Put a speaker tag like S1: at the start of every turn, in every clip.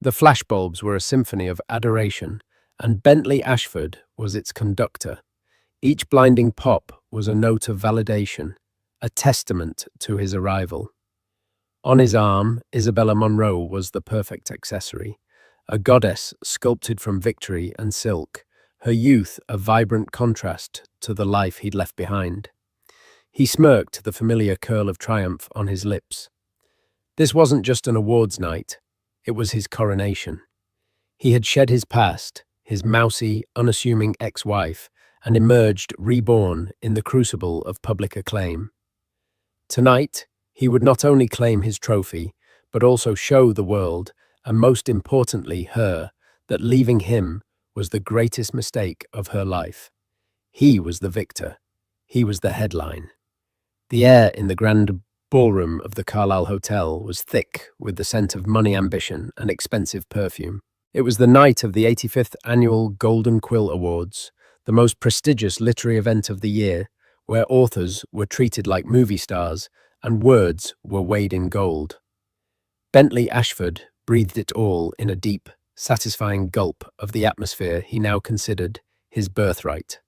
S1: The flashbulbs were a symphony of adoration, and Bentley Ashford was its conductor. Each blinding pop was a note of validation, a testament to his arrival. On his arm, Isabella Monroe was the perfect accessory, a goddess sculpted from victory and silk, her youth a vibrant contrast to the life he'd left behind. He smirked, the familiar curl of triumph on his lips. This wasn't just an awards night, it was his coronation. He had shed his past, his mousy, unassuming ex-wife, and emerged reborn in the crucible of public acclaim. Tonight, he would not only claim his trophy, but also show the world, and most importantly her, that leaving him was the greatest mistake of her life. He was the victor. He was the headline. The air in the grand ballroom of the Carlisle Hotel was thick with the scent of money, ambition, and expensive perfume. It was the night of the 85th Annual Golden Quill Awards, the most prestigious literary event of the year, where authors were treated like movie stars and words were weighed in gold. Bentley Ashford breathed it all in a deep, satisfying gulp of the atmosphere he now considered his birthright.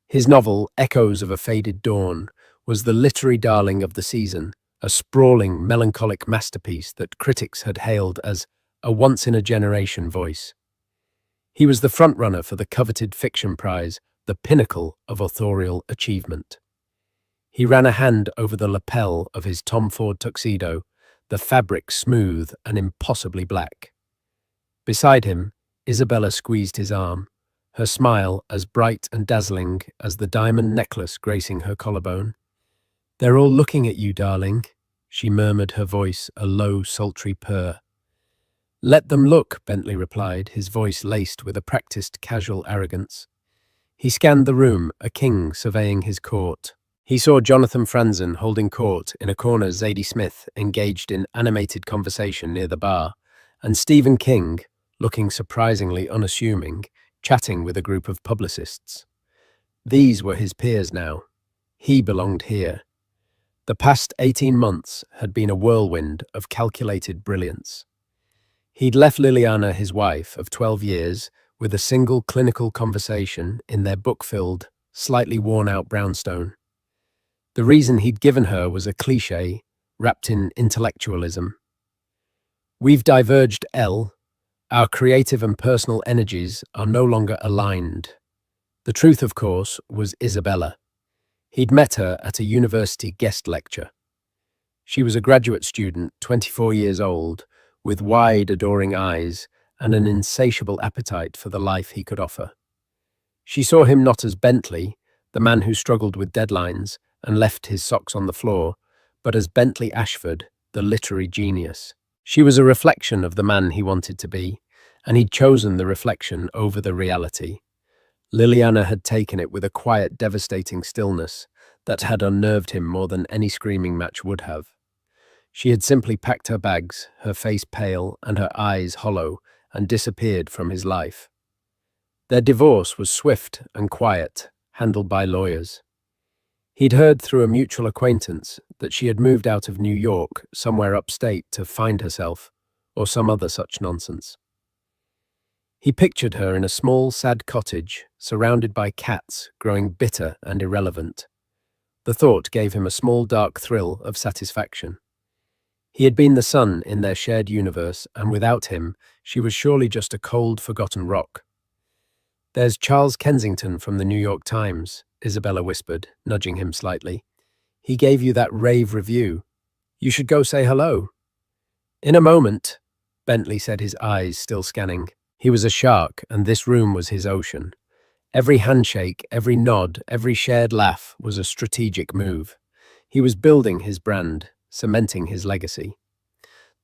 S1: His novel, Echoes of a Faded Dawn, was the literary darling of the season, a sprawling, melancholic masterpiece that critics had hailed as a once-in-a-generation voice. He was the frontrunner for the coveted fiction prize, the pinnacle of authorial achievement. He ran a hand over the lapel of his Tom Ford tuxedo, the fabric smooth and impossibly black. Beside him, Isabella squeezed his arm, her smile as bright and dazzling as the diamond necklace gracing her collarbone. "They're all looking at you, darling," she murmured, her voice a low, sultry purr. "Let them look," Bentley replied, his voice laced with a practiced, casual arrogance. He scanned the room, a king surveying his court. He saw Jonathan Franzen holding court in a corner, Zadie Smith engaged in animated conversation near the bar, and Stephen King, looking surprisingly unassuming, chatting with a group of publicists. These were his peers now. He belonged here. The past 18 months had been a whirlwind of calculated brilliance. He'd left Liliana, his wife of 12 years, with a single clinical conversation in their book-filled, slightly worn-out brownstone. The reason he'd given her was a cliché, wrapped in intellectualism. "We've diverged, Elle. Our creative and personal energies are no longer aligned." The truth, of course, was Isabella. He'd met her at a university guest lecture. She was a graduate student, 24 years old, with wide, adoring eyes and an insatiable appetite for the life he could offer. She saw him not as Bentley, the man who struggled with deadlines and left his socks on the floor, but as Bentley Ashford, the literary genius. She was a reflection of the man he wanted to be, and he'd chosen the reflection over the reality. Liliana had taken it with a quiet, devastating stillness that had unnerved him more than any screaming match would have. She had simply packed her bags, her face pale and her eyes hollow, and disappeared from his life. Their divorce was swift and quiet, handled by lawyers. He'd heard through a mutual acquaintance that she had moved out of New York, somewhere upstate, to find herself, or some other such nonsense. He pictured her in a small, sad cottage, surrounded by cats, growing bitter and irrelevant. The thought gave him a small, dark thrill of satisfaction. He had been the sun in their shared universe, and without him, she was surely just a cold, forgotten rock. "There's Charles Kensington from the New York Times," Isabella whispered, nudging him slightly. "He gave you that rave review. You should go say hello." "In a moment," Bentley said, his eyes still scanning. He was a shark, and this room was his ocean. Every handshake, every nod, every shared laugh was a strategic move. He was building his brand, cementing his legacy.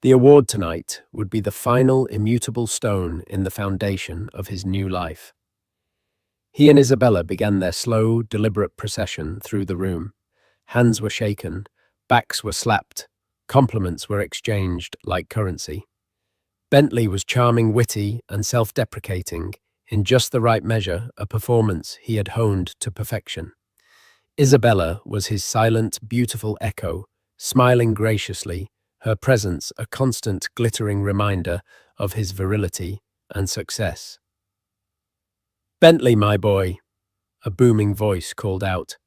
S1: The award tonight would be the final immutable stone in the foundation of his new life. He and Isabella began their slow, deliberate procession through the room. Hands were shaken, backs were slapped, compliments were exchanged like currency. Bentley was charming, witty, and self-deprecating, in just the right measure, a performance he had honed to perfection. Isabella was his silent, beautiful echo, smiling graciously her presence a constant glittering reminder of his virility and success. "Bentley, my boy," a booming voice called out.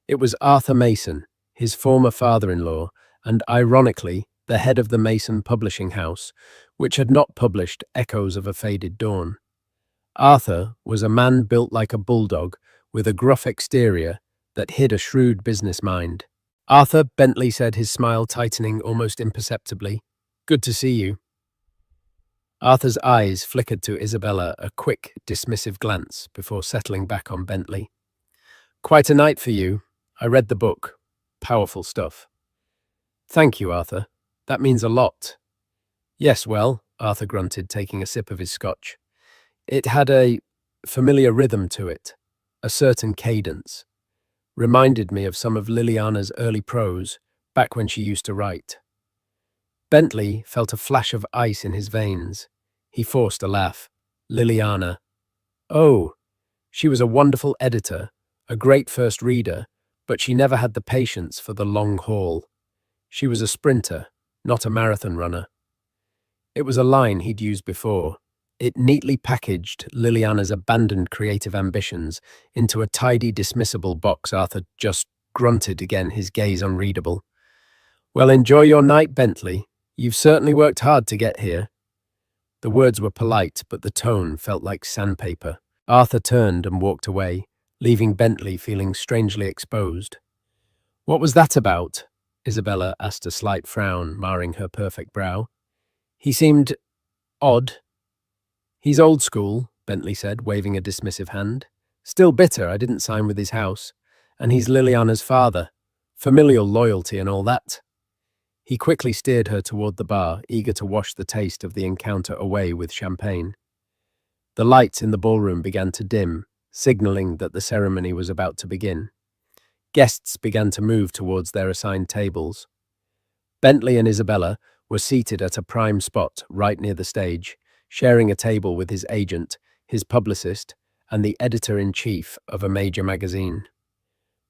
S1: It was Arthur Mason, his former father-in-law, and ironically, the head of the Mason publishing house, which had not published Echoes of a Faded Dawn. Arthur was a man built like a bulldog, with a gruff exterior that hid a shrewd business mind. "Arthur," Bentley said, his smile tightening almost imperceptibly. "Good to see you." Arthur's eyes flickered to Isabella a quick, dismissive glance before settling back on Bentley. "Quite a night for you. I read the book. Powerful stuff." "Thank you, Arthur. That means a lot." "Yes, well," Arthur grunted, taking a sip of his scotch. "It had a familiar rhythm to it, a certain cadence. Reminded me of some of Liliana's early prose, back when she used to write." Bentley felt a flash of ice in his veins. He forced a laugh. "Liliana. Oh, she was a wonderful editor, a great first reader, but she never had the patience for the long haul. She was a sprinter, not a marathon runner." It was a line he'd used before. It neatly packaged Liliana's abandoned creative ambitions into a tidy, dismissible box. Arthur just grunted again, his gaze unreadable. "Well, enjoy your night, Bentley. You've certainly worked hard to get here." The words were polite, but the tone felt like sandpaper. Arthur turned and walked away, leaving Bentley feeling strangely exposed. "What was that about?" Isabella asked, a slight frown marring her perfect brow. "He seemed odd." "He's old school," Bentley said, waving a dismissive hand. "Still bitter I didn't sign with his house. And he's Liliana's father. Familial loyalty and all that." He quickly steered her toward the bar, eager to wash the taste of the encounter away with champagne. The lights in the ballroom began to dim, signaling that the ceremony was about to begin. Guests began to move towards their assigned tables. Bentley and Isabella were seated at a prime spot right near the stage, sharing a table with his agent, his publicist, and the editor-in-chief of a major magazine.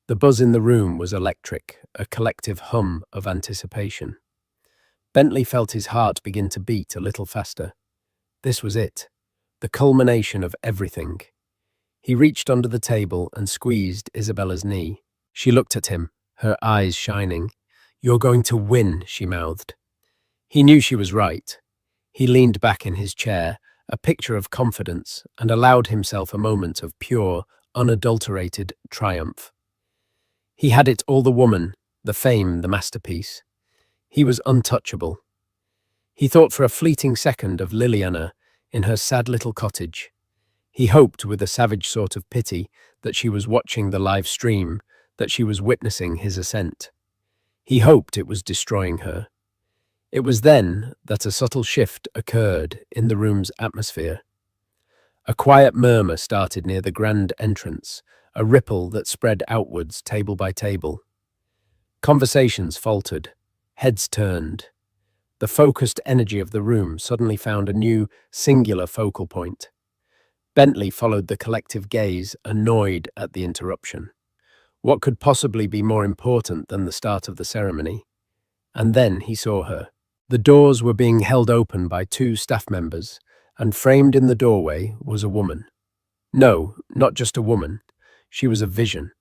S1: The buzz in the room was electric, a collective hum of anticipation. Bentley felt his heart begin to beat a little faster. This was it, the culmination of everything. He reached under the table and squeezed Isabella's knee. She looked at him, her eyes shining. "You're going to win," she mouthed. He knew she was right. He leaned back in his chair, a picture of confidence, and allowed himself a moment of pure, unadulterated triumph. He had it all: the woman, the fame, the masterpiece. He was untouchable. He thought for a fleeting second of Liliana in her sad little cottage. He hoped with a savage sort of pity that she was watching the live stream, that she was witnessing his ascent. He hoped it was destroying her. It was then that a subtle shift occurred in the room's atmosphere. A quiet murmur started near the grand entrance, a ripple that spread outwards table by table. Conversations faltered, heads turned. The focused energy of the room suddenly found a new, singular focal point. Bentley followed the collective gaze, annoyed at the interruption. What could possibly be more important than the start of the ceremony? And then he saw her. The doors were being held open by two staff members, and framed in the doorway was a woman. No, not just a woman. She was a vision.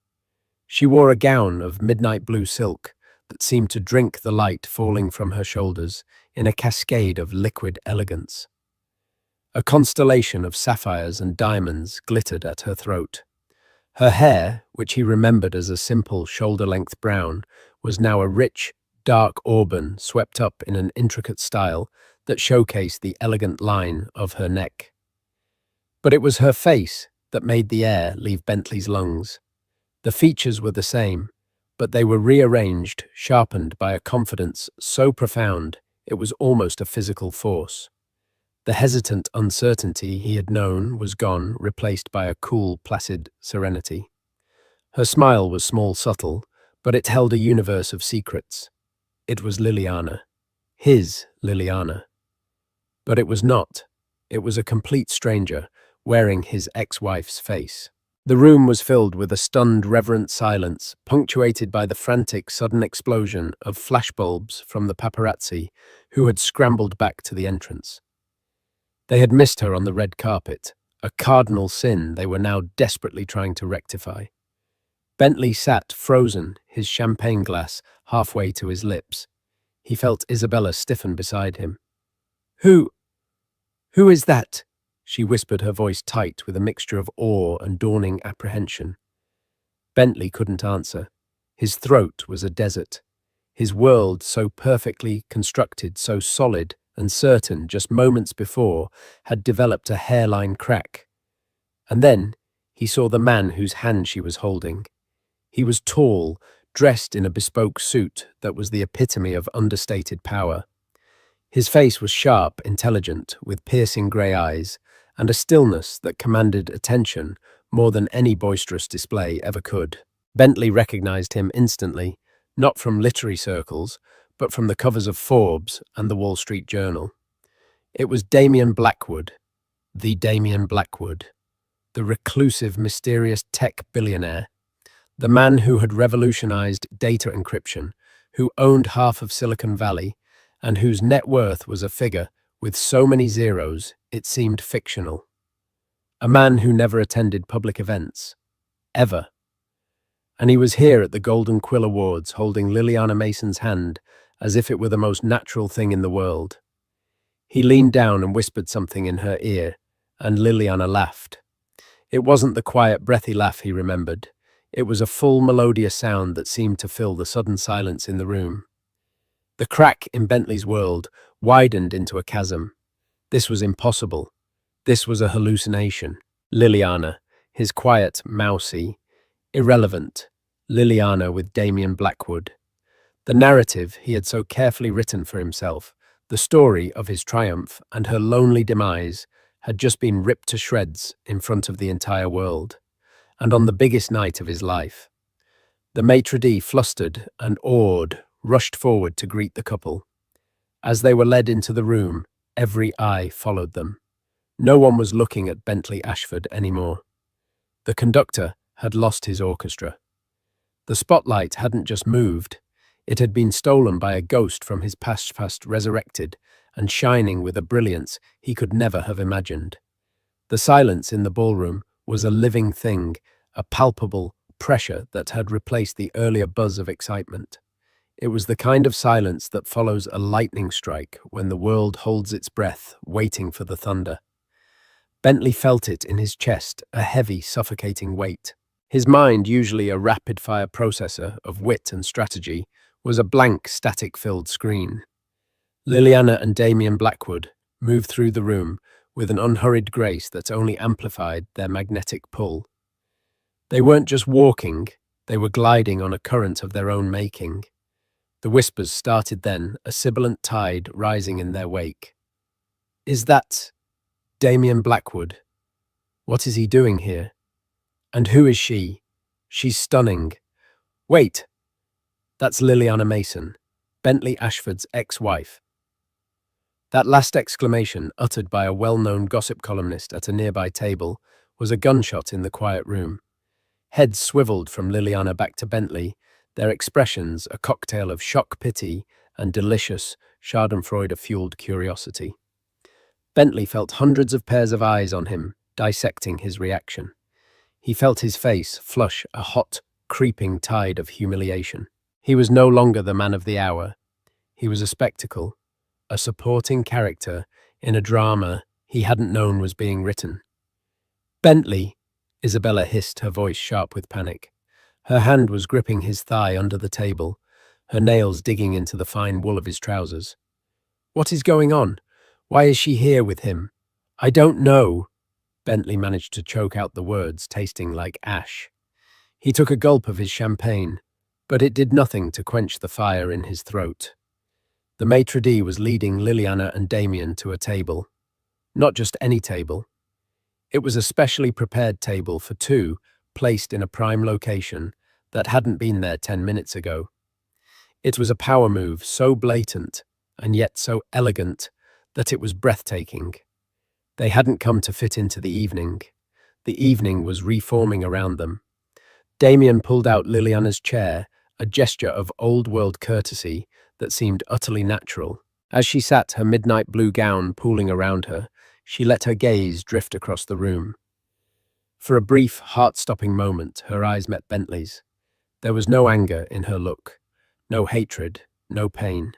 S1: She wore a gown of midnight blue silk that seemed to drink the light falling from her shoulders in a cascade of liquid elegance. A constellation of sapphires and diamonds glittered at her throat. Her hair, which he remembered as a simple shoulder-length brown, was now a rich, dark auburn swept up in an intricate style that showcased the elegant line of her neck. But it was her face that made the air leave Bentley's lungs. The features were the same, but they were rearranged, sharpened by a confidence so profound it was almost a physical force. The hesitant uncertainty he had known was gone, replaced by a cool, placid serenity. Her smile was small, subtle, but it held a universe of secrets. It was Liliana. His Liliana. But it was not. It was a complete stranger, wearing his ex-wife's face. The room was filled with a stunned, reverent silence, punctuated by the frantic, sudden explosion of flashbulbs from the paparazzi who had scrambled back to the entrance. They had missed her on the red carpet, a cardinal sin they were now desperately trying to rectify. Bentley sat frozen, his champagne glass halfway to his lips. He felt Isabella stiffen beside him. Who is that? She whispered, her voice tight with a mixture of awe and dawning apprehension. Bentley couldn't answer. His throat was a desert. His world, so perfectly constructed, so solid and certain just moments before, had developed a hairline crack. And then he saw the man whose hand she was holding. He was tall, dressed in a bespoke suit that was the epitome of understated power. His face was sharp, intelligent, with piercing grey eyes, and a stillness that commanded attention more than any boisterous display ever could. Bentley recognized him instantly, not from literary circles, but from the covers of Forbes and the Wall Street Journal. It was Damien Blackwood, the Damien Blackwood, the reclusive, mysterious tech billionaire, the man who had revolutionized data encryption, who owned half of Silicon Valley, and whose net worth was a figure with so many zeros it seemed fictional. A man who never attended public events. Ever. And he was here at the Golden Quill Awards holding Liliana Mason's hand as if it were the most natural thing in the world. He leaned down and whispered something in her ear, and Liliana laughed. It wasn't the quiet, breathy laugh he remembered. It was a full, melodious sound that seemed to fill the sudden silence in the room. The crack in Bentley's world widened into a chasm. This was impossible. This was a hallucination. Liliana, his quiet, mousy, irrelevant Liliana with Damien Blackwood. The narrative he had so carefully written for himself, the story of his triumph and her lonely demise, had just been ripped to shreds in front of the entire world, and on the biggest night of his life. The maitre d', flustered and awed, rushed forward to greet the couple. As they were led into the room, every eye followed them. No one was looking at Bentley Ashford anymore. The conductor had lost his orchestra. The spotlight hadn't just moved, it had been stolen by a ghost from his past resurrected and shining with a brilliance he could never have imagined. The silence in the ballroom was a living thing, a palpable pressure that had replaced the earlier buzz of excitement. It was the kind of silence that follows a lightning strike when the world holds its breath, waiting for the thunder. Bentley felt it in his chest, a heavy, suffocating weight. His mind, usually a rapid-fire processor of wit and strategy, was a blank, static-filled screen. Liliana and Damien Blackwood moved through the room with an unhurried grace that only amplified their magnetic pull. They weren't just walking, they were gliding on a current of their own making. The whispers started then, a sibilant tide rising in their wake. Is that Damien Blackwood? What is he doing here? And who is she? She's stunning. Wait! That's Liliana Mason, Bentley Ashford's ex-wife. That last exclamation, uttered by a well-known gossip columnist at a nearby table, was a gunshot in the quiet room. Heads swiveled from Liliana back to Bentley, their expressions a cocktail of shock pity and delicious Schadenfreude-fueled curiosity. Bentley felt hundreds of pairs of eyes on him, dissecting his reaction. He felt his face flush a hot, creeping tide of humiliation. He was no longer the man of the hour. He was a spectacle, a supporting character in a drama he hadn't known was being written. Bentley, Isabella hissed, her voice sharp with panic. Her hand was gripping his thigh under the table, her nails digging into the fine wool of his trousers. What is going on? Why is she here with him? I don't know. Bentley managed to choke out the words, tasting like ash. He took a gulp of his champagne, but it did nothing to quench the fire in his throat. The maitre d' was leading Liliana and Damien to a table. Not just any table. It was a specially prepared table for two, placed in a prime location that hadn't been there 10 minutes ago. It was a power move so blatant and yet so elegant that it was breathtaking. They hadn't come to fit into the evening. The evening was reforming around them. Damien pulled out Liliana's chair, a gesture of old-world courtesy that seemed utterly natural. As she sat, her midnight blue gown pooling around her, she let her gaze drift across the room. For a brief, heart-stopping moment, her eyes met Bentley's. There was no anger in her look, no hatred, no pain.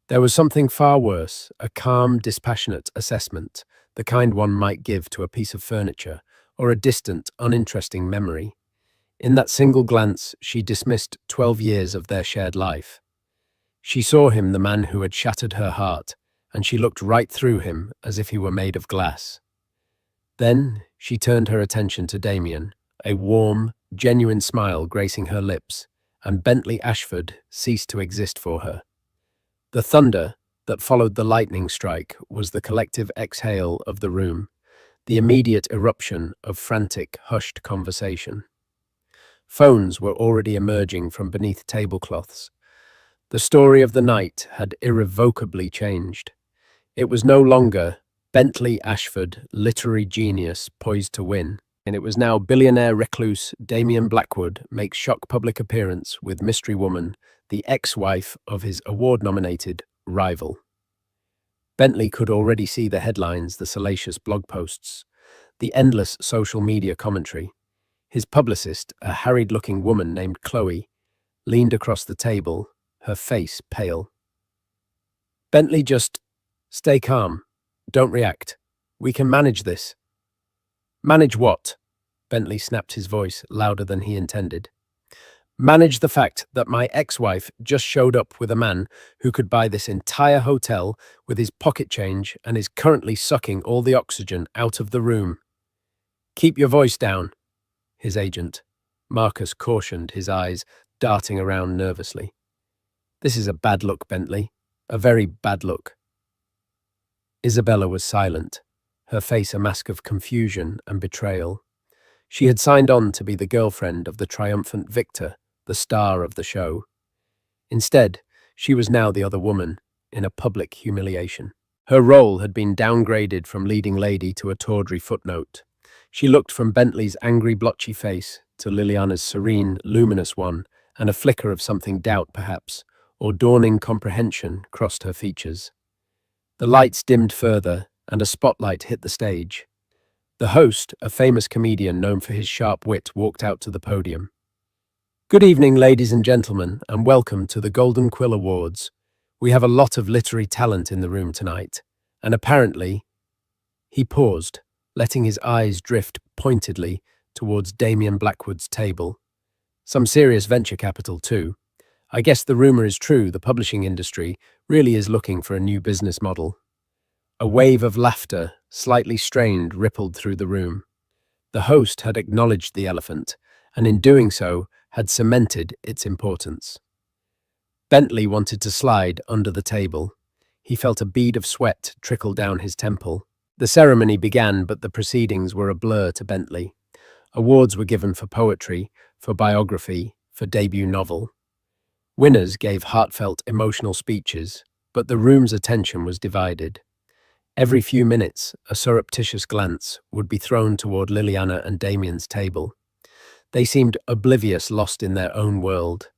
S1: There was something far worse, a calm, dispassionate assessment, the kind one might give to a piece of furniture or a distant, uninteresting memory. In that single glance, she dismissed 12 years of their shared life. She saw him, the man who had shattered her heart, and she looked right through him as if he were made of glass. Then she turned her attention to Damien, a warm, genuine smile gracing her lips, and Bentley Ashford ceased to exist for her. The thunder that followed the lightning strike was the collective exhale of the room, the immediate eruption of frantic, hushed conversation. Phones were already emerging from beneath tablecloths. The story of the night had irrevocably changed. It was no longer Bentley Ashford, literary genius, poised to win, and it was now billionaire recluse Damien Blackwood makes shock public appearance with mystery woman, the ex-wife of his award-nominated rival. Bentley could already see the headlines, the salacious blog posts, the endless social media commentary. His publicist, a harried-looking woman named Chloe, leaned across the table, her face pale. Bentley, just stay calm. Don't react. We can manage this. Manage what? Bentley snapped, his voice louder than he intended. Manage the fact that my ex-wife just showed up with a man who could buy this entire hotel with his pocket change and is currently sucking all the oxygen out of the room. Keep your voice down, his agent, Marcus, cautioned, his eyes darting around nervously. This is a bad look, Bentley. A very bad look. Isabella was silent, her face a mask of confusion and betrayal. She had signed on to be the girlfriend of the triumphant victor, the star of the show. Instead, she was now the other woman, in a public humiliation. Her role had been downgraded from leading lady to a tawdry footnote. She looked from Bentley's angry, blotchy face to Liliana's serene, luminous one, and a flicker of something doubt, perhaps, or dawning comprehension crossed her features. The lights dimmed further, and a spotlight hit the stage. The host, a famous comedian known for his sharp wit, walked out to the podium. Good evening, ladies and gentlemen, and welcome to the Golden Quill Awards. We have a lot of literary talent in the room tonight, and apparently... He paused, letting his eyes drift pointedly towards Damien Blackwood's table. Some serious venture capital, too. I guess the rumor is true, the publishing industry really is looking for a new business model. A wave of laughter, slightly strained, rippled through the room. The host had acknowledged the elephant, and in doing so, had cemented its importance. Bentley wanted to slide under the table. He felt a bead of sweat trickle down his temple. The ceremony began, but the proceedings were a blur to Bentley. Awards were given for poetry, for biography, for debut novel. Winners gave heartfelt, emotional speeches, but the room's attention was divided. Every few minutes, a surreptitious glance would be thrown toward Liliana and Damien's table. They seemed oblivious, lost in their own world.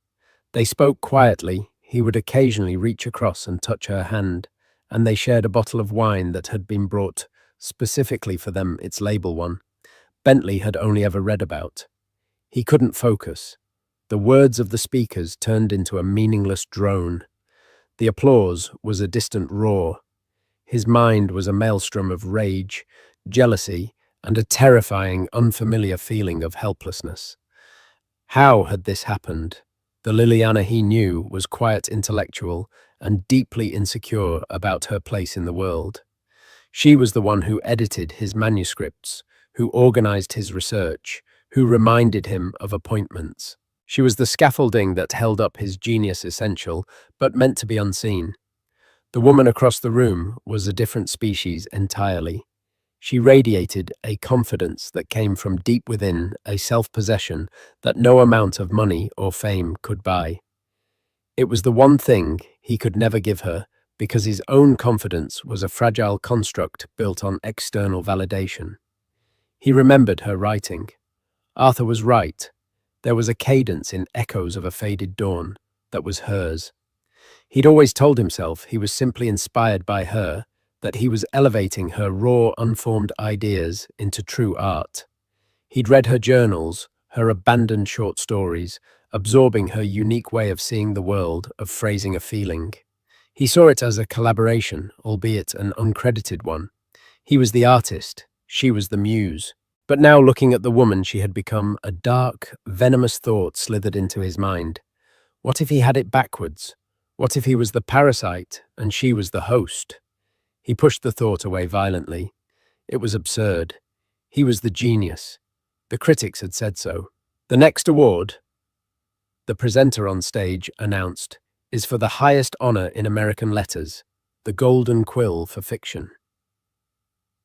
S1: They spoke quietly. He would occasionally reach across and touch her hand, and they shared a bottle of wine that had been brought specifically for them, its label one. Bentley had only ever read about. He couldn't focus. The words of the speakers turned into a meaningless drone. The applause was a distant roar. His mind was a maelstrom of rage, jealousy, and a terrifying, unfamiliar feeling of helplessness. How had this happened? The Liliana he knew was quiet, intellectual, and deeply insecure about her place in the world. She was the one who edited his manuscripts, who organized his research, who reminded him of appointments. She was the scaffolding that held up his genius essential, but meant to be unseen. The woman across the room was a different species entirely. She radiated a confidence that came from deep within, a self-possession that no amount of money or fame could buy. It was the one thing he could never give her, because his own confidence was a fragile construct built on external validation. He remembered her writing. Arthur was right. There was a cadence in echoes of a faded dawn that was hers. He'd always told himself he was simply inspired by her, that he was elevating her raw, unformed ideas into true art. He'd read her journals, her abandoned short stories, absorbing her unique way of seeing the world, of phrasing a feeling. He saw it as a collaboration, albeit an uncredited one. He was the artist, she was the muse. But now, looking at the woman she had become, a dark, venomous thought slithered into his mind. What if he had it backwards? What if he was the parasite and she was the host? He pushed the thought away violently. It was absurd. He was the genius. The critics had said so. The next award, the presenter on stage announced, is for the highest honor in American letters, the Golden Quill for fiction.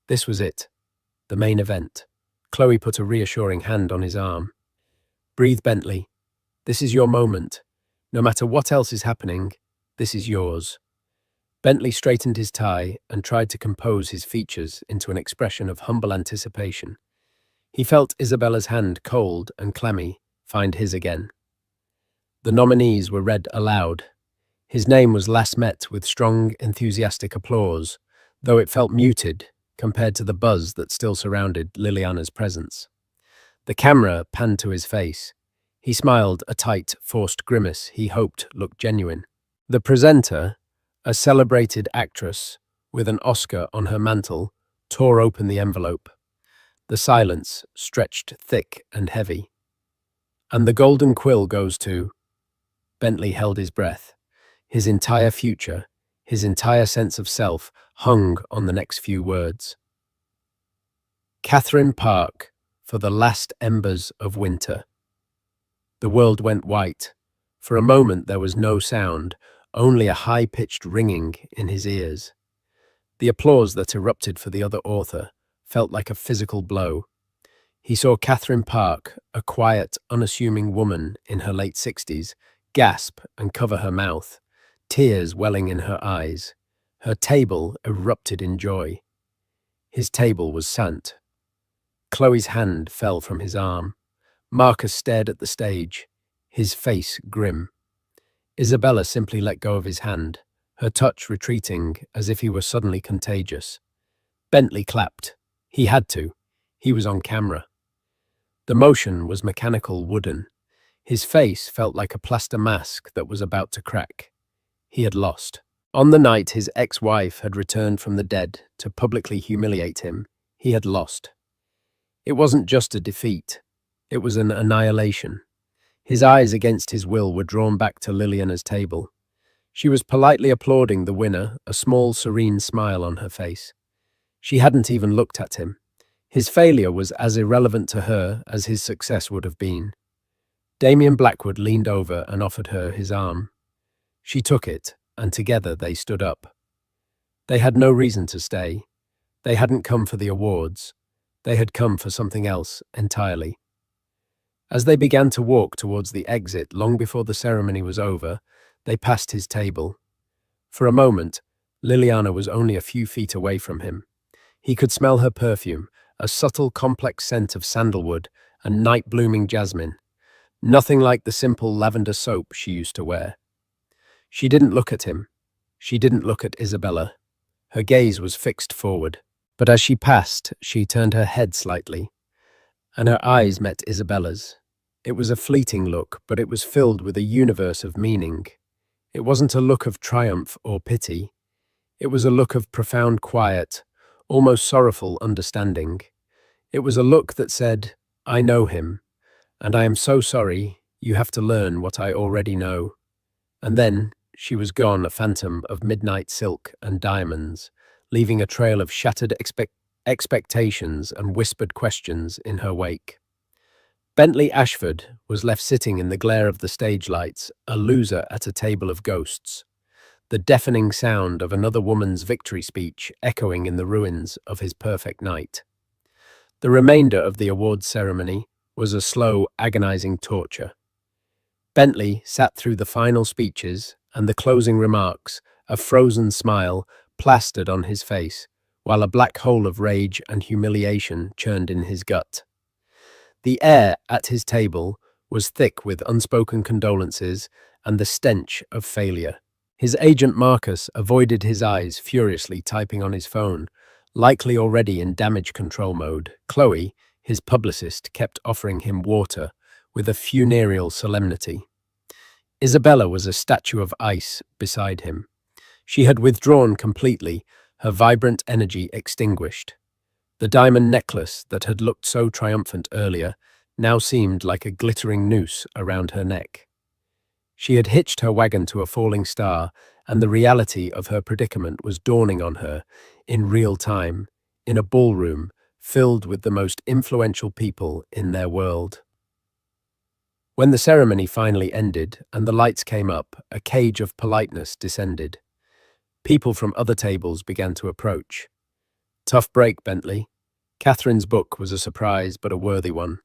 S1: This was it, the main event. Chloe put a reassuring hand on his arm. Breathe, Bentley. This is your moment. No matter what else is happening, this is yours. Bentley straightened his tie and tried to compose his features into an expression of humble anticipation. He felt Isabella's hand, cold and clammy, find his again. The nominees were read aloud. His name was last met with strong, enthusiastic applause, though it felt muted compared to the buzz that still surrounded Liliana's presence. The camera panned to his face. He smiled a tight, forced grimace he hoped looked genuine. The presenter, a celebrated actress with an Oscar on her mantle, tore open the envelope. The silence stretched thick and heavy. And the Golden Quill goes to... Bentley held his breath. His entire future, his entire sense of self, hung on the next few words. Catherine Park, for the last embers of winter. The world went white. For a moment there was no sound, only a high-pitched ringing in his ears. The applause that erupted for the other author felt like a physical blow. He saw Catherine Park, a quiet, unassuming woman in her late 60s, gasp and cover her mouth, tears welling in her eyes. Her table erupted in joy. His table was Sant. Chloe's hand fell from his arm. Marcus stared at the stage, his face grim. Isabella simply let go of his hand, her touch retreating as if he were suddenly contagious. Bentley clapped. He had to. He was on camera. The motion was mechanical, wooden. His face felt like a plaster mask that was about to crack. He had lost. On the night his ex-wife had returned from the dead to publicly humiliate him, he had lost. It wasn't just a defeat. It was an annihilation. His eyes against his will were drawn back to Liliana's table. She was politely applauding the winner, a small, serene smile on her face. She hadn't even looked at him. His failure was as irrelevant to her as his success would have been. Damien Blackwood leaned over and offered her his arm. She took it, and together they stood up. They had no reason to stay. They hadn't come for the awards. They had come for something else entirely. As they began to walk towards the exit long before the ceremony was over, they passed his table. For a moment, Liliana was only a few feet away from him. He could smell her perfume, a subtle, complex scent of sandalwood and night-blooming jasmine. Nothing like the simple lavender soap she used to wear. She didn't look at him. She didn't look at Isabella. Her gaze was fixed forward. But as she passed, she turned her head slightly, and her eyes met Isabella's. It was a fleeting look, but it was filled with a universe of meaning. It wasn't a look of triumph or pity. It was a look of profound quiet, almost sorrowful understanding. It was a look that said, "I know him, and I am so sorry you have to learn what I already know." And then she was gone, a phantom of midnight silk and diamonds, leaving a trail of shattered expectations and whispered questions in her wake. Bentley Ashford was left sitting in the glare of the stage lights, a loser at a table of ghosts, the deafening sound of another woman's victory speech echoing in the ruins of his perfect night. The remainder of the awards ceremony was a slow, agonizing torture. Bentley sat through the final speeches and the closing remarks, a frozen smile plastered on his face, while a black hole of rage and humiliation churned in his gut. The air at his table was thick with unspoken condolences and the stench of failure. His agent Marcus avoided his eyes, furiously typing on his phone, likely already in damage control mode. Chloe, his publicist, kept offering him water with a funereal solemnity. Isabella was a statue of ice beside him. She had withdrawn completely, her vibrant energy extinguished. The diamond necklace that had looked so triumphant earlier now seemed like a glittering noose around her neck. She had hitched her wagon to a falling star, and the reality of her predicament was dawning on her in real time, in a ballroom filled with the most influential people in their world. When the ceremony finally ended and the lights came up, a cage of politeness descended. People from other tables began to approach. Tough break, Bentley. Catherine's book was a surprise, but a worthy one.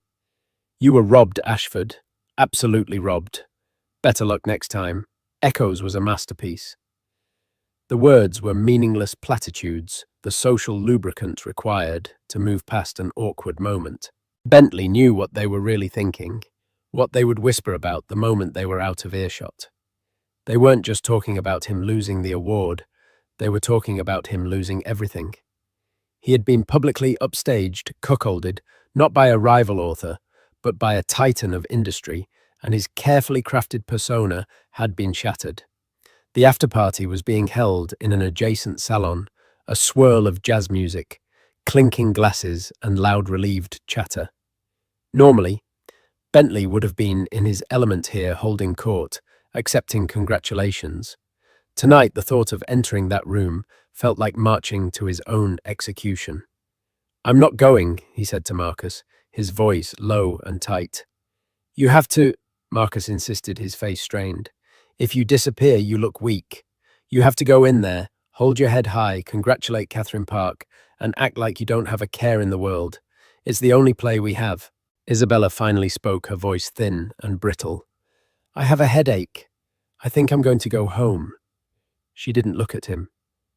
S1: You were robbed, Ashford. Absolutely robbed. Better luck next time. Echoes was a masterpiece. The words were meaningless platitudes, the social lubricant required to move past an awkward moment. Bentley knew what they were really thinking, what they would whisper about the moment they were out of earshot. They weren't just talking about him losing the award, they were talking about him losing everything. He had been publicly upstaged, cuckolded, not by a rival author, but by a titan of industry, and his carefully crafted persona had been shattered. The after-party was being held in an adjacent salon, a swirl of jazz music, clinking glasses and loud relieved chatter. Normally, Bentley would have been in his element here holding court, accepting congratulations. Tonight, the thought of entering that room felt like marching to his own execution. "I'm not going," he said to Marcus, his voice low and tight. "You have to," Marcus insisted, his face strained. "If you disappear, you look weak. You have to go in there, hold your head high, congratulate Catherine Park, and act like you don't have a care in the world. It's the only play we have." Isabella finally spoke, her voice thin and brittle. "I have a headache. I think I'm going to go home." She didn't look at him.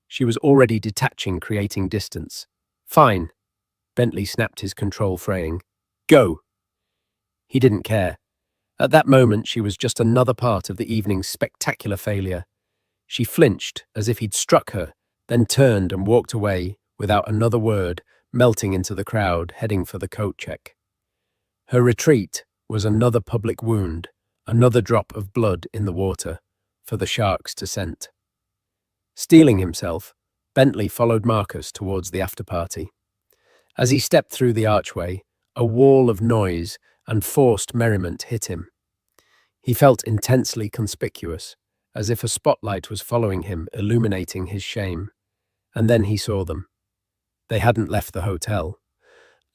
S1: She was already detaching, creating distance. "Fine." Bentley snapped his control, fraying. "Go." He didn't care. At that moment, she was just another part of the evening's spectacular failure. She flinched as if he'd struck her, then turned and walked away without another word, melting into the crowd, heading for the coat check. Her retreat was another public wound, another drop of blood in the water for the sharks to scent. Steeling himself, Bentley followed Marcus towards the after-party. As he stepped through the archway, a wall of noise and forced merriment hit him. He felt intensely conspicuous, as if a spotlight was following him, illuminating his shame. And then he saw them. They hadn't left the hotel.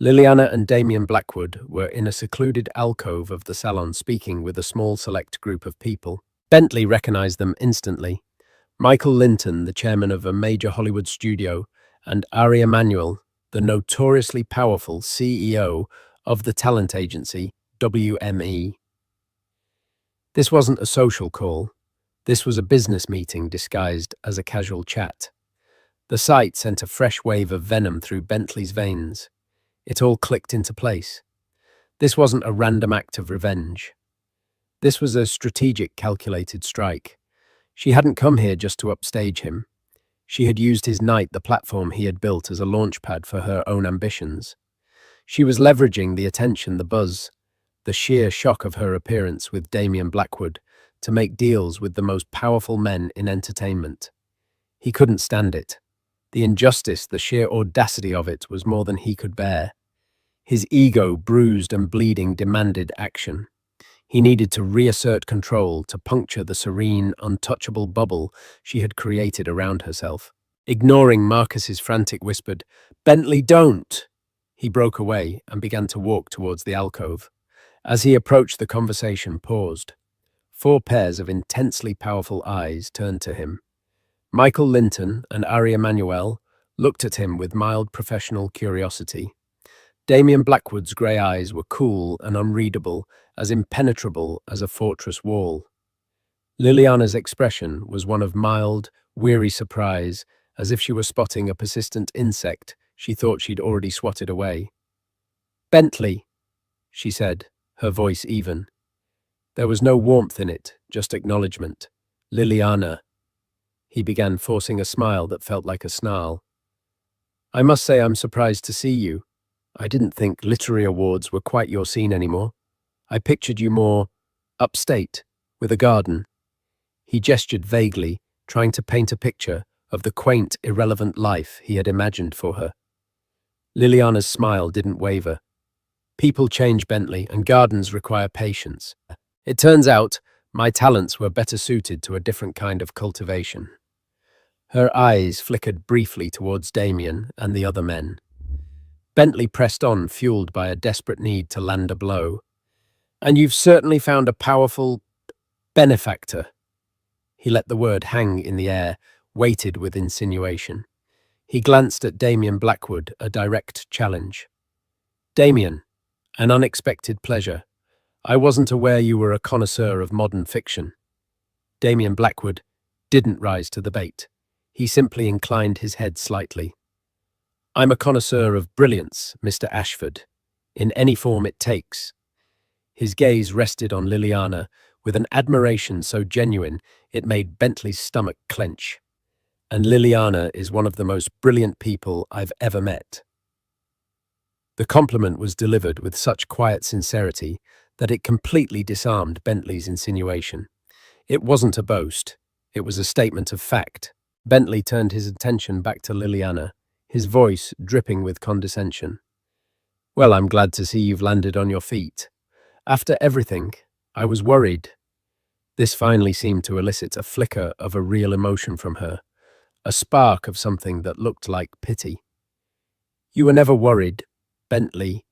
S1: Liliana and Damien Blackwood were in a secluded alcove of the salon, speaking with a small select group of people. Bentley recognized them instantly. Michael Linton, the chairman of a major Hollywood studio, and Ari Emanuel, the notoriously powerful CEO of the talent agency WME. This wasn't a social call. This was a business meeting disguised as a casual chat. The sight sent a fresh wave of venom through Bentley's veins. It all clicked into place. This wasn't a random act of revenge. This was a strategic, calculated strike. She hadn't come here just to upstage him. She had used his night, the platform he had built, as a launchpad for her own ambitions. She was leveraging the attention, the buzz, the sheer shock of her appearance with Damien Blackwood to make deals with the most powerful men in entertainment. He couldn't stand it. The injustice, the sheer audacity of it was more than he could bear. His ego, bruised and bleeding, demanded action. He needed to reassert control, to puncture the serene, untouchable bubble she had created around herself. Ignoring Marcus's frantic whispered, "Bentley, don't!" He broke away and began to walk towards the alcove. As he approached, the conversation paused. 4 pairs of intensely powerful eyes turned to him. Michael Linton and Ari Emanuel looked at him with mild professional curiosity. Damien Blackwood's grey eyes were cool and unreadable, as impenetrable as a fortress wall. Liliana's expression was one of mild, weary surprise, As if she were spotting a persistent insect she thought she'd already swatted away. "Bentley," she said, her voice even. There was no warmth in it, just acknowledgement. "Liliana." He began, forcing a smile that felt like a snarl. "I must say I'm surprised to see you. I didn't think literary awards were quite your scene anymore. I pictured you more upstate, with a garden." He gestured vaguely, trying to paint a picture of the quaint, irrelevant life he had imagined for her. Liliana's smile didn't waver. "People change, Bentley, and gardens require patience. It turns out my talents were better suited to a different kind of cultivation." Her eyes flickered briefly towards Damien and the other men. Bentley pressed on, fueled by a desperate need to land a blow. "And you've certainly found a powerful benefactor." He let the word hang in the air, weighted with insinuation. He glanced at Damien Blackwood, a direct challenge. "Damien, an unexpected pleasure. I wasn't aware you were a connoisseur of modern fiction." Damien Blackwood didn't rise to the bait. He simply inclined his head slightly. "I'm a connoisseur of brilliance, Mr. Ashford, in any form it takes." His gaze rested on Liliana with an admiration so genuine it made Bentley's stomach clench. "And Liliana is one of the most brilliant people I've ever met." The compliment was delivered with such quiet sincerity that it completely disarmed Bentley's insinuation. It wasn't a boast, it was a statement of fact. Bentley turned his attention back to Liliana, his voice dripping with condescension. "Well, I'm glad to see you've landed on your feet. After everything, I was worried." This finally seemed to elicit a flicker of a real emotion from her, a spark of something that looked like pity. "You were never worried, Bentley,"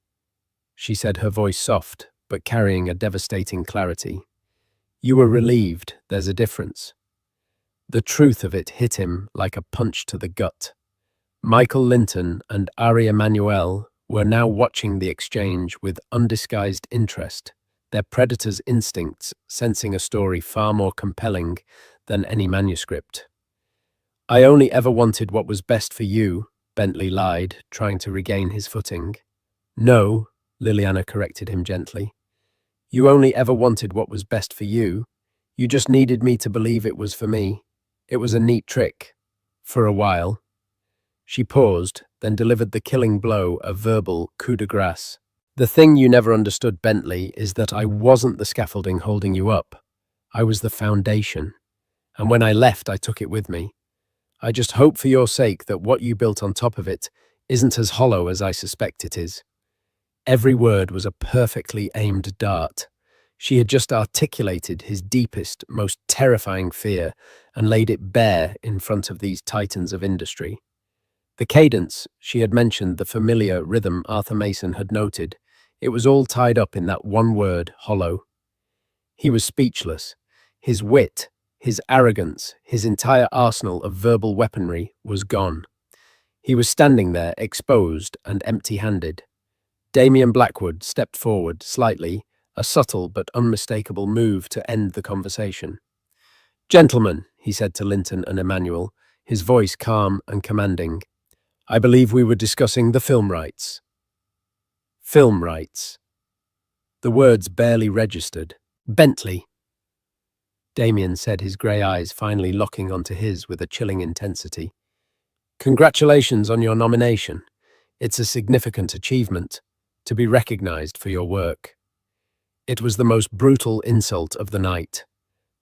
S1: she said, her voice soft, but carrying a devastating clarity. "You were relieved, there's a difference." The truth of it hit him like a punch to the gut. Michael Linton and Ari Emanuel were now watching the exchange with undisguised interest, their predator's instincts sensing a story far more compelling than any manuscript. "I only ever wanted what was best for you," Bentley lied, trying to regain his footing. "No," Liliana corrected him gently. "You only ever wanted what was best for you. You just needed me to believe it was for me. It was a neat trick. For a while." She paused, then delivered the killing blow, a verbal coup de grace. "The thing you never understood, Bentley, is that I wasn't the scaffolding holding you up. I was the foundation. And when I left, I took it with me. I just hope for your sake that what you built on top of it isn't as hollow as I suspect it is." Every word was a perfectly aimed dart. She had just articulated his deepest, most terrifying fear and laid it bare in front of these titans of industry. The cadence, she had mentioned the familiar rhythm Arthur Mason had noted. It was all tied up in that one word, hollow. He was speechless. His wit, his arrogance, his entire arsenal of verbal weaponry was gone. He was standing there, exposed and empty-handed. Damien Blackwood stepped forward slightly, a subtle but unmistakable move to end the conversation. "Gentlemen," he said to Linton and Emmanuel, his voice calm and commanding, "I believe we were discussing the film rights." Film rights. The words barely registered. "Bentley," Damien said, his grey eyes finally locking onto his with a chilling intensity. "Congratulations on your nomination. It's a significant achievement, to be recognized for your work." It was the most brutal insult of the night.